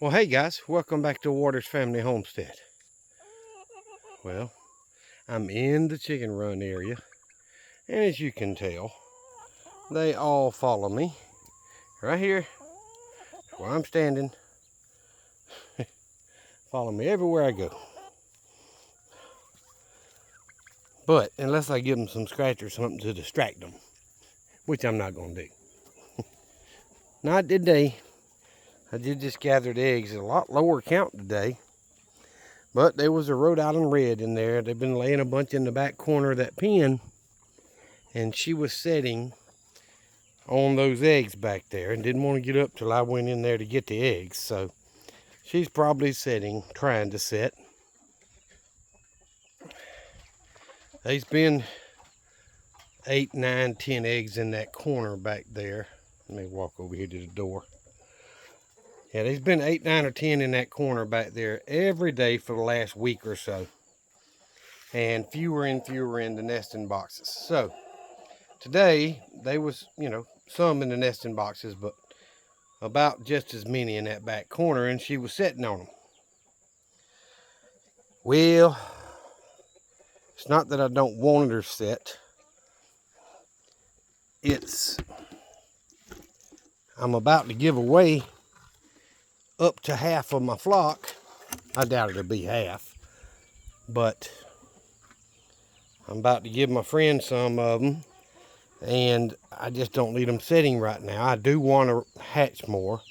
Well, hey guys, welcome back to Waters Family Homestead. Well, I'm in the chicken run area, and as you can tell, they all follow me. Right here, where I'm standing, follow me everywhere I go. But, unless I give them some scratch or something to distract them, which I'm not going to do. Not today. I did just gather the eggs. A lot lower count today. But there was a Rhode Island Red in there. They've been laying a bunch in the back corner of that pen. And she was setting on those eggs back there and didn't want to get up till I went in there to get the eggs. So she's probably setting, trying to set. There's been 8, 9, 10 eggs in that corner back there. Let me walk over here to the door. Yeah, there's been 8, 9, or 10 in that corner back there every day for the last week or so. And fewer and fewer in the nesting boxes. So today, there was, some in the nesting boxes, but about just as many in that back corner, and she was sitting on them. Well, it's not that I don't want her set. I'm about to give away up to half of my flock. I doubt it'll be half, but I'm about to give my friend some of them, and I just don't need them setting right now. I do want to hatch more,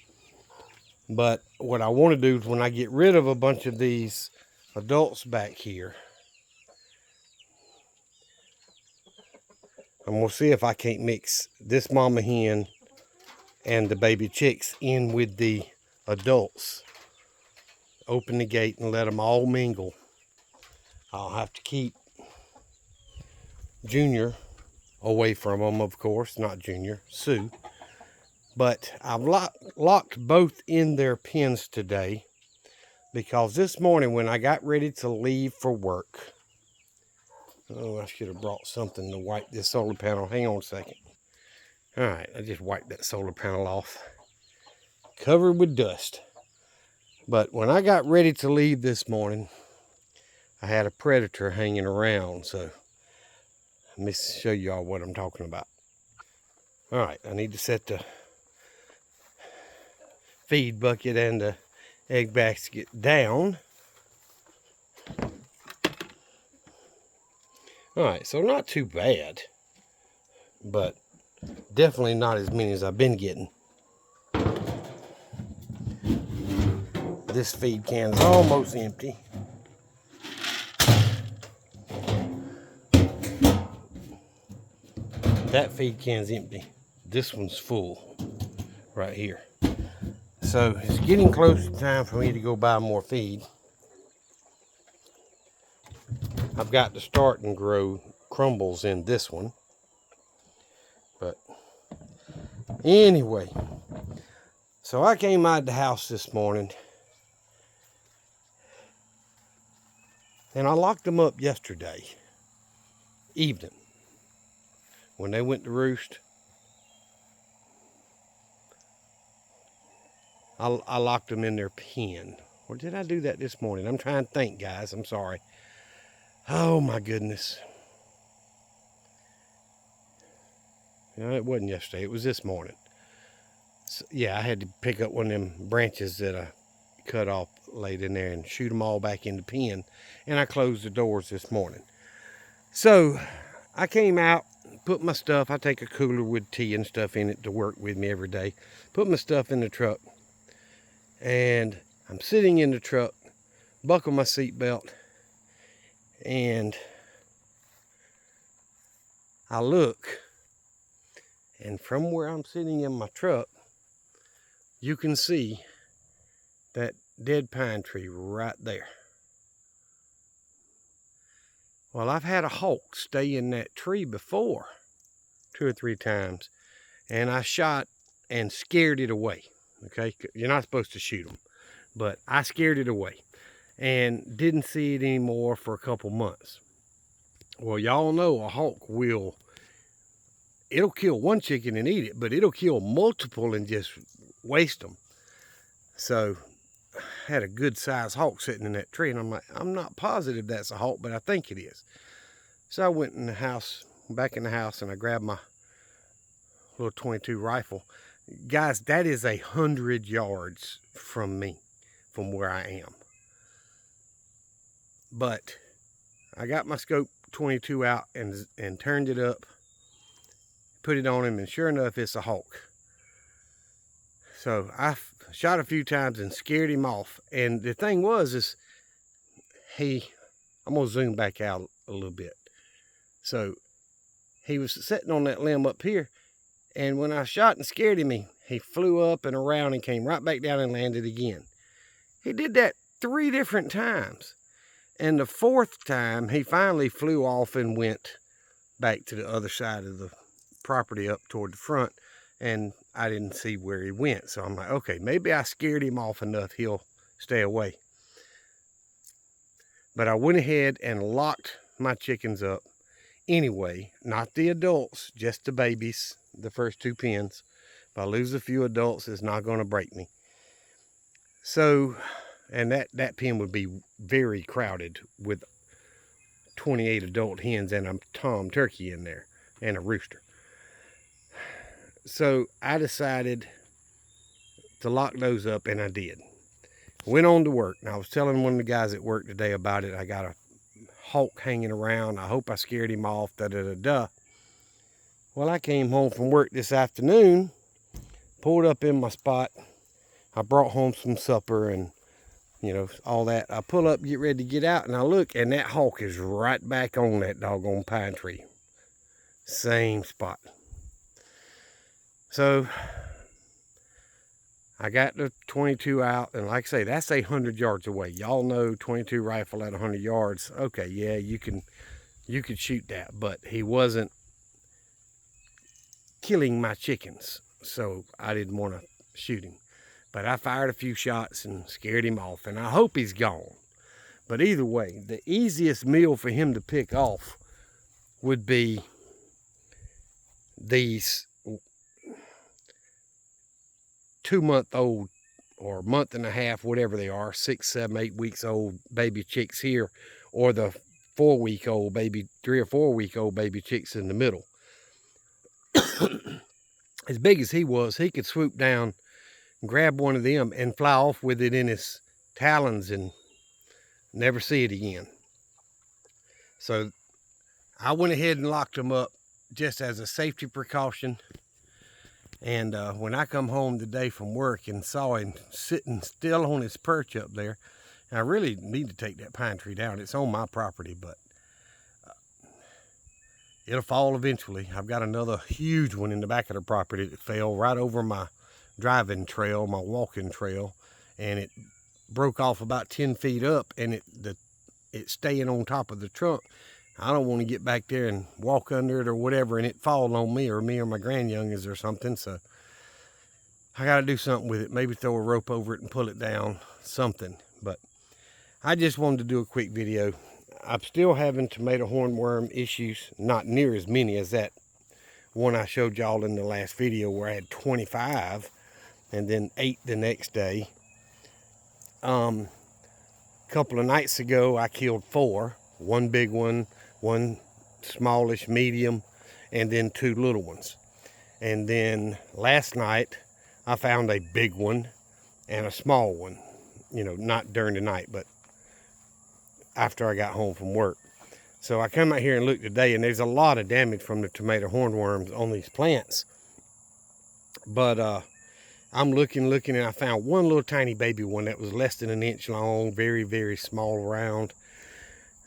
but what I want to do is when I get rid of a bunch of these adults back here, I'm going to see if I can't mix this mama hen and the baby chicks in with the adults. Open the gate and let them all mingle. I'll have to keep Junior away from them, of course, not Junior, Sue. But I've locked both in their pens today because this morning when I got ready to leave for work, I should have brought something to wipe this solar panel. Hang on a second. All right, I just wiped that solar panel off. Covered with dust. But when I got ready to leave this morning, I had a predator hanging around. So let me show y'all what I'm talking about. All right, I need to set the feed bucket and the egg basket down. All right, so not too bad, but definitely not as many as I've been getting. This feed can is almost empty. That feed can's empty. This one's full right here. So it's getting close to time for me to go buy more feed. I've got to start and grow crumbles in this one. But anyway, so I came out of the house this morning and I locked them up yesterday evening when they went to roost. I locked them in their pen. Or did I do that this morning? I'm trying to think, guys. I'm sorry. Oh, my goodness. No, it wasn't yesterday. It was this morning. So, yeah, I had to pick up one of them branches that I cut off, laid in there, and shoot them all back in the pen. And I closed the doors this morning. So, I came out, put my stuff. I take a cooler with tea and stuff in it to work with me every day. Put my stuff in the truck. And I'm sitting in the truck, buckle my seatbelt, and I look, and from where I'm sitting in my truck, you can see that dead pine tree right there. Well, I've had a hawk stay in that tree before, 2 or 3 times, and I shot and scared it away. Okay, you're not supposed to shoot them, but I scared it away and didn't see it anymore for a couple months. Well, y'all know a hawk it'll kill one chicken and eat it, but it'll kill multiple and just waste them. So had a good sized hawk sitting in that tree, and I'm like, I'm not positive that's a hawk, but I think it is. So I went in the house, back in the house, and I grabbed my little 22 rifle. Guys, that is 100 yards from me, from where I am. But I got my scope 22 out and turned it up, put it on him, and sure enough, it's a hawk. So I shot a few times and scared him off. And the thing was, I'm gonna zoom back out a little bit. So he was sitting on that limb up here, and when I shot and scared him, he flew up and around and came right back down and landed again. He did that 3 different times. And the 4th time, he finally flew off and went back to the other side of the property up toward the front, and I didn't see where he went. So I'm like, okay, maybe I scared him off enough, he'll stay away. But I went ahead and locked my chickens up anyway, not the adults, just the babies, the first 2 pens. If I lose a few adults, it's not going to break me. So, and that pen would be very crowded with 28 adult hens and a tom turkey in there and a rooster. So I decided to lock those up, and I did. Went on to work, and I was telling one of the guys at work today about it. I got a hawk hanging around. I hope I scared him off, da-da-da-da. Well, I came home from work this afternoon, pulled up in my spot. I brought home some supper and, you know, all that. I pull up, get ready to get out, and I look, and that hawk is right back on that doggone pine tree. Same spot. So I got the 22 out, and like I say, that's 100 yards away. Y'all know 22 rifle at 100 yards. Okay, yeah, you could shoot that, but he wasn't killing my chickens, so I didn't want to shoot him. But I fired a few shots and scared him off, and I hope he's gone. But either way, the easiest meal for him to pick off would be these 2-month-old or month and a half, whatever they are, 6, 7, 8 weeks old baby chicks here, or the 4-week-old baby, 3 or 4-week-old baby chicks in the middle. As big as he was, he could swoop down, grab one of them, and fly off with it in his talons and never see it again. So I went ahead and locked them up just as a safety precaution. And when I come home today from work and saw him sitting still on his perch up there, I really need to take that pine tree down. It's on my property, but it'll fall eventually. I've got another huge one in the back of the property that fell right over my driving trail, my walking trail, and it broke off about 10 feet up, and it's staying on top of the trunk. I don't want to get back there and walk under it or whatever and it fall on me or my grandyoungins or something. So I got to do something with it. Maybe throw a rope over it and pull it down, something. But I just wanted to do a quick video. I'm still having tomato hornworm issues, not near as many as that one I showed y'all in the last video where I had 25 and then 8 the next day. A couple of nights ago I killed 4, one big one, one smallish medium, and then 2 little ones. And then last night I found a big one and a small one, you know, not during the night, but after I got home from work. So I come out here and look today, and there's a lot of damage from the tomato hornworms on these plants. But I'm looking, and I found one little tiny baby one that was less than an inch long, very, very small around.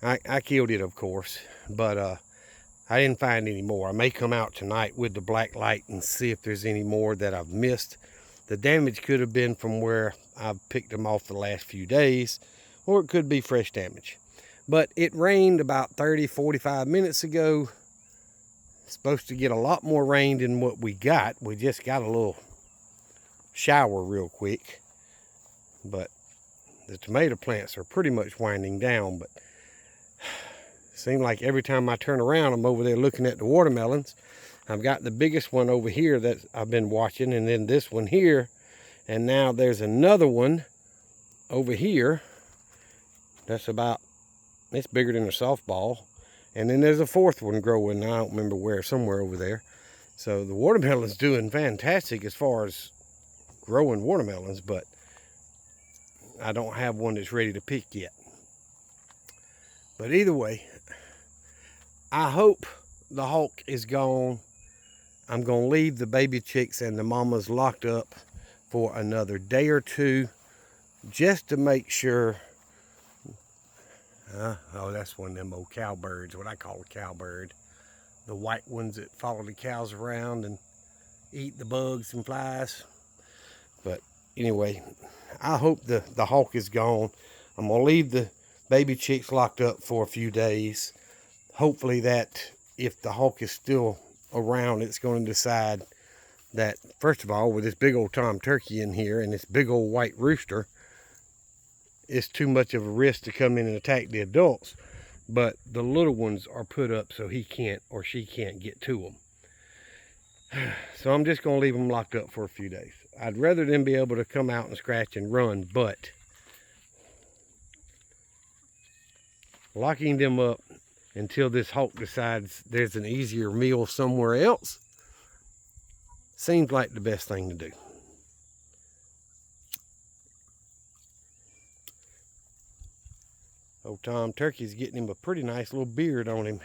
I killed it, of course, but I didn't find any more. I may come out tonight with the black light and see if there's any more that I've missed. The damage could have been from where I've picked them off the last few days, or it could be fresh damage. But it rained about 30-45 minutes ago. It's supposed to get a lot more rain than what we got. We just got a little shower real quick. But the tomato plants are pretty much winding down, but it seems like every time I turn around, I'm over there looking at the watermelons. I've got the biggest one over here that I've been watching, and then this one here, and now there's another one over here, that's about, it's bigger than a softball. And then there's a fourth one growing. I don't remember where, somewhere over there. So the watermelon's doing fantastic as far as growing watermelons, but I don't have one that's ready to pick yet. But either way, I hope the hawk is gone. I'm going to leave the baby chicks and the mamas locked up for another day or two, just to make sure. Oh, that's one of them old cowbirds, what I call a cowbird. The white ones that follow the cows around and eat the bugs and flies. But anyway, I hope the hawk is gone. I'm going to leave the baby chicks locked up for a few days. Hopefully that if the hawk is still around, it's going to decide that, first of all, with this big old tom turkey in here and this big old white rooster, it's too much of a risk to come in and attack the adults. But the little ones are put up so he can't or she can't get to them. So I'm just going to leave them locked up for a few days. I'd rather them be able to come out and scratch and run, but locking them up until this hawk decides there's an easier meal somewhere else seems like the best thing to do. Old Tom Turkey's getting him a pretty nice little beard on him.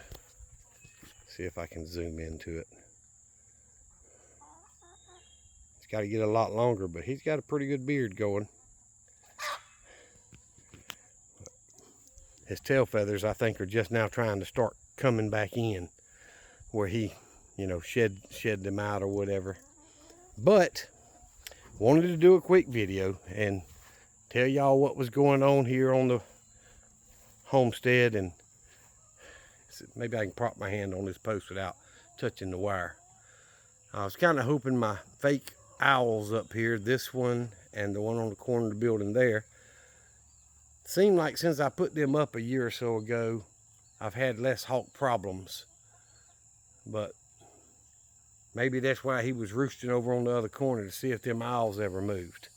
See if I can zoom into it. He's got to get a lot longer, but he's got a pretty good beard going. His tail feathers, I think, are just now trying to start coming back in, where he, you know, shed them out or whatever. But wanted to do a quick video and tell y'all what was going on here on the homestead, and maybe I can prop my hand on this post without touching the wire. I was kind of hoping my fake owls up here, this one and the one on the corner of the building there, seemed like since I put them up a year or so ago, I've had less hawk problems. But maybe that's why he was roosting over on the other corner, to see if them owls ever moved.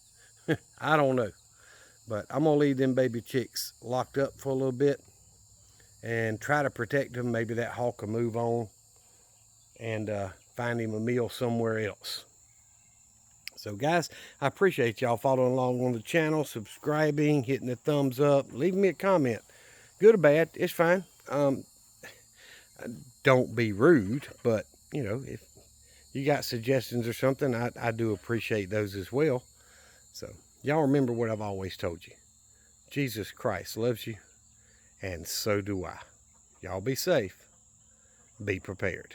I don't know. But I'm going to leave them baby chicks locked up for a little bit and try to protect them. Maybe that hawk will move on and find him a meal somewhere else. So guys, I appreciate y'all following along on the channel, subscribing, hitting the thumbs up, leaving me a comment. Good or bad, it's fine. Don't be rude, but you know, if you got suggestions or something, I do appreciate those as well. So y'all remember what I've always told you. Jesus Christ loves you, and so do I. Y'all be safe. Be prepared.